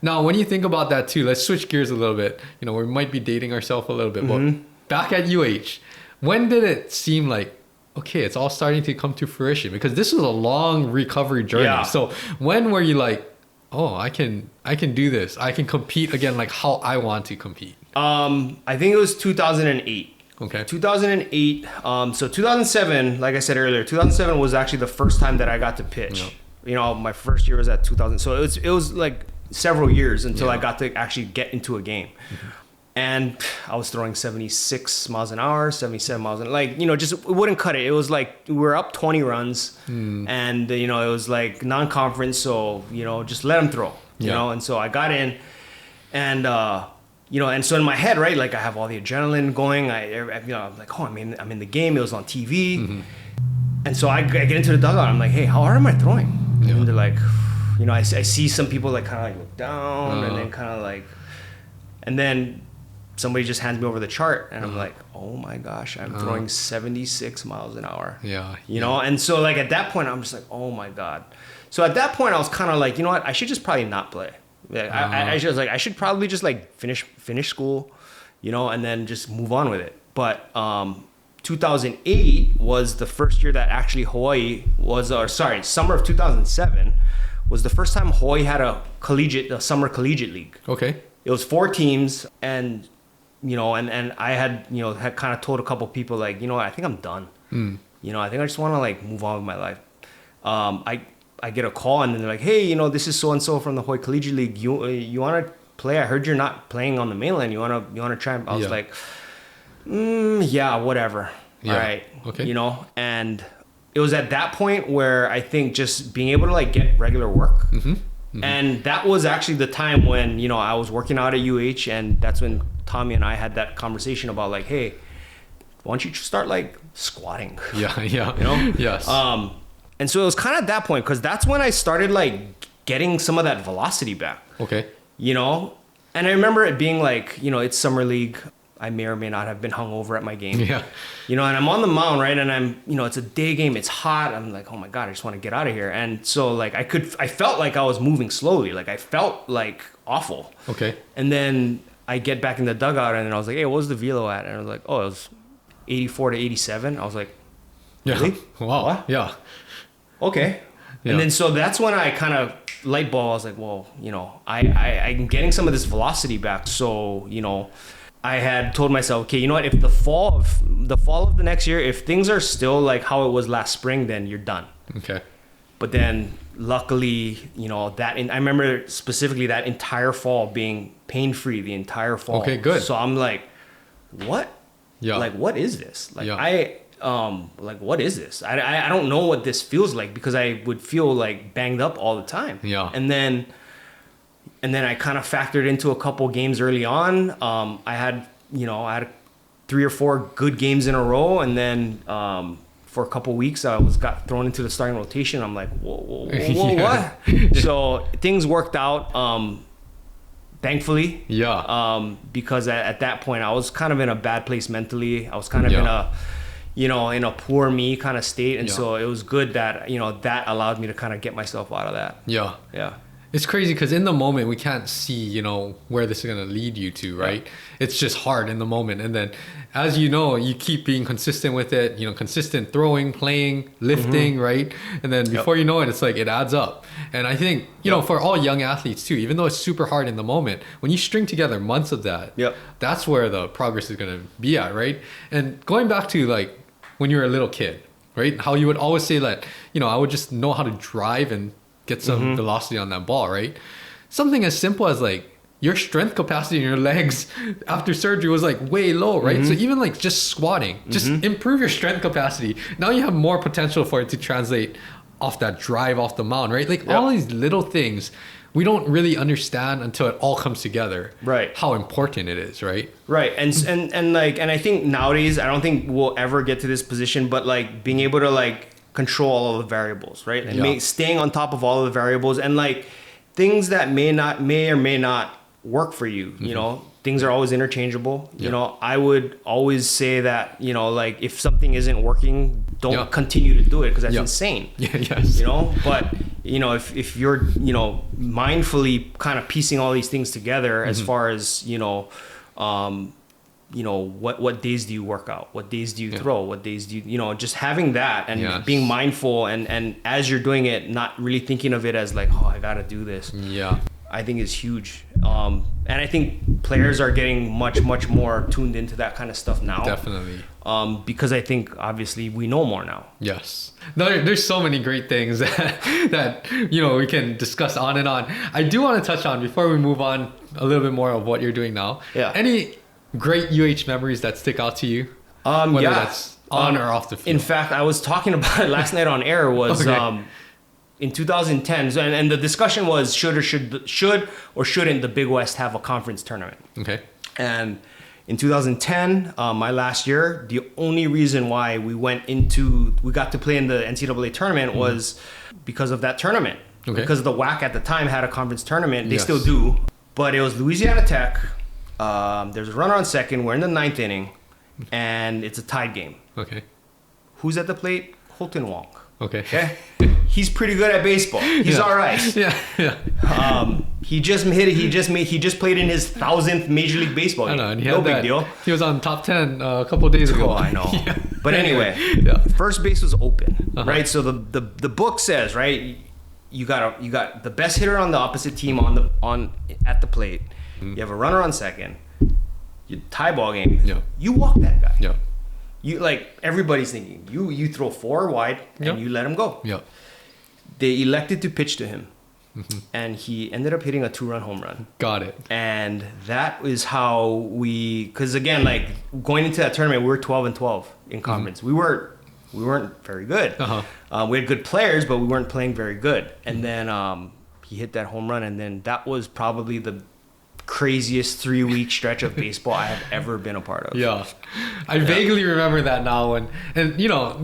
Now, when you think about that too, let's switch gears a little bit. You know, we might be dating ourselves a little bit, but back at UH, when did it seem like, okay, it's all starting to come to fruition? Because this was a long recovery journey. Yeah. So when were you like, oh, I can do this. I can compete again like how I want to compete? I think it was 2008. Okay. 2008. So 2007, like I said earlier, 2007 was actually the first time that I got to pitch. Yeah. You know, my first year was at 2000. So it was like several years until I got to actually get into a game. And I was throwing 76 miles an hour, 77 miles an hour. Like, you know, just it wouldn't cut it. It was like we were up 20 runs and, you know, it was like non-conference. So, you know, just let them throw, you know. And so I got in and, you know, and so in my head, right, like I have all the adrenaline going. You know, I'm like, oh, I'm in the game. It was on TV. And so I get into the dugout. I'm like, hey, how hard am I throwing? And they're like, you know, I see some people like kind of like look down and then kind of like, and then somebody just hands me over the chart and I'm like, oh my gosh, I'm throwing 76 miles an hour. You know? And so like at that point, I'm just like, oh my God. So at that point I was kind of like, you know what? I should just probably not play. Like, I was like, I should probably just like finish school, you know, and then just move on with it. But 2008 was the first year that actually Hawaii was, or sorry, summer of 2007 was the first time Hawaii had a summer collegiate league. Okay. It was 4 teams and, you know, and I had kind of told a couple people like, you know what, I think I'm done. You know, I think I just want to like move on with my life. I get a call and then they're like, hey, you know, this is so-and-so from the Hawaii Collegiate League. You want to play? I heard you're not playing on the mainland. You want to try? I was like, yeah, whatever. All right. Okay. You know, and it was at that point where I think just being able to like get regular work. And that was actually the time when, you know, I was working out at UH and that's when Tommy and I had that conversation about like, hey, why don't you start like squatting? You know? Yes. And so it was kind of at that point, because that's when I started like getting some of that velocity back. Okay. You know? And I remember it being like, you know, it's summer league. I may or may not have been hungover at my game. Yeah. You know, and I'm on the mound, right? And I'm, you know, it's a day game. It's hot. I'm like, oh my God, I just want to get out of here. And so like I felt like I was moving slowly. Like I felt like awful. Okay. And then I get back in the dugout and I was like, hey, what was the velo at? And I was like, oh, it was 84 to 87. I was like, really? Wow. What? Yeah. Okay. Yeah. And then so that's when I kind of light bulb. I was like, well, you know, I'm getting some of this velocity back. So, you know, I had told myself, okay, you know what? If the fall of the next year, if things are still like how it was last spring, then you're done. Okay. But then luckily, you know, I remember specifically that entire fall being pain-free the entire fall. Okay, good. So I'm like, what? Yeah. Like, what is this? Like, like, what is this? I don't know what this feels like, because I would feel like banged up all the time. Yeah. And then I kind of factored into a couple games early on. I had 3 or 4 good games in a row. And then, for a couple weeks, I got thrown into the starting rotation. I'm like, whoa, Yeah. what? So things worked out, thankfully. Yeah. Because at that point, I was kind of in a bad place mentally. I was kind of in a poor me kind of state. And so it was good that, you know, that allowed me to kind of get myself out of that. Yeah. Yeah. It's crazy because in the moment we can't see, you know, where this is going to lead you to, right? Yeah. It's just hard in the moment. And then as you know, you keep being consistent with it, you know, consistent throwing, playing, lifting, right? And then before you know it, it's like it adds up. And I think, you know, for all young athletes too, even though it's super hard in the moment, when you string together months of that, that's where the progress is going to be at, right? And going back to like when you were a little kid, right? How you would always say that, you know, I would just know how to drive and get some velocity on that ball, right? Something as simple as like your strength capacity in your legs after surgery was like way low, right? So even like just squatting, just improve your strength capacity. Now you have more potential for it to translate off that drive off the mound, right? Like all these little things we don't really understand until it all comes together, right? How important it is, right? Right. And I think nowadays, I don't think we'll ever get to this position, but like being able to like control all of the variables, right? And staying on top of all of the variables, and like things that may or may not work for you, you know, things are always interchangeable. You know, I would always say that, you know, like if something isn't working, don't continue to do it, because that's insane. You know, but if you're, mindfully kind of piecing all these things together as far as, what days do you work out? What days do you throw? What days do you, just having that and being mindful and as you're doing it, not really thinking of it as like, oh, I got to do this. Yeah. I think is huge. And I think players are getting much, much more tuned into that kind of stuff now. Definitely. Because I think obviously we know more now. Yes. There's so many great things that we can discuss on and on. I do want to touch on, before we move on, a little bit more of what you're doing now. Yeah. Any great UH memories that stick out to you? Whether that's on or off the field. In fact, I was talking about it last night on air was in 2010, and the discussion was should or shouldn't the Big West have a conference tournament? Okay. And in 2010, my last year, the only reason why we got to play in the NCAA tournament was because of that tournament. Okay. Because the WAC at the time had a conference tournament. They still do. But it was Louisiana Tech. There's a runner on second. We're in the 9th inning. And it's a tied game. Okay. Who's at the plate? Holton Wong. Okay. He's pretty good at baseball. He's all right. He just hit it. He just played in his 1000th Major League Baseball game. I know, and no big deal. He was on top 10 a couple of days ago. Oh, I know. But anyway, first base was open, right? So the book says, right, you got the best hitter on the opposite team at the plate. You have a runner on second. You tie ball game. Yeah. You walk that guy. Yeah. You everybody's thinking you throw 4 wide and you let him go. Yeah. They elected to pitch to him, and he ended up hitting a 2-run home run. Got it. And that is how because again, going into that tournament, we were 12-12 in conference. We weren't very good. We had good players, but we weren't playing very good. And then he hit that home run, and then that was probably the craziest 3-week stretch of baseball I have ever been a part of. Yeah. I vaguely remember that now. And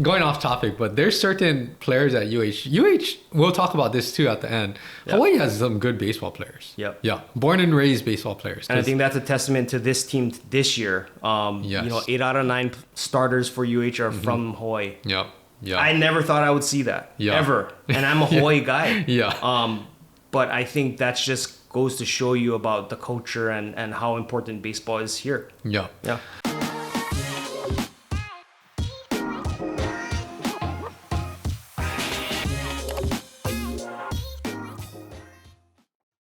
going off topic, but there's certain players at UH, we'll talk about this too at the end. Yep. Hawaii has some good baseball players. Yep. Yeah. Born and raised baseball players. And I think that's a testament to this team this year. 8 out of 9 starters for UH are from Hawaii. Yep. Yeah. I never thought I would see that ever. And I'm a Hawaii guy. Yeah. But I think that's just goes to show you about the culture and how important baseball is here. Yeah.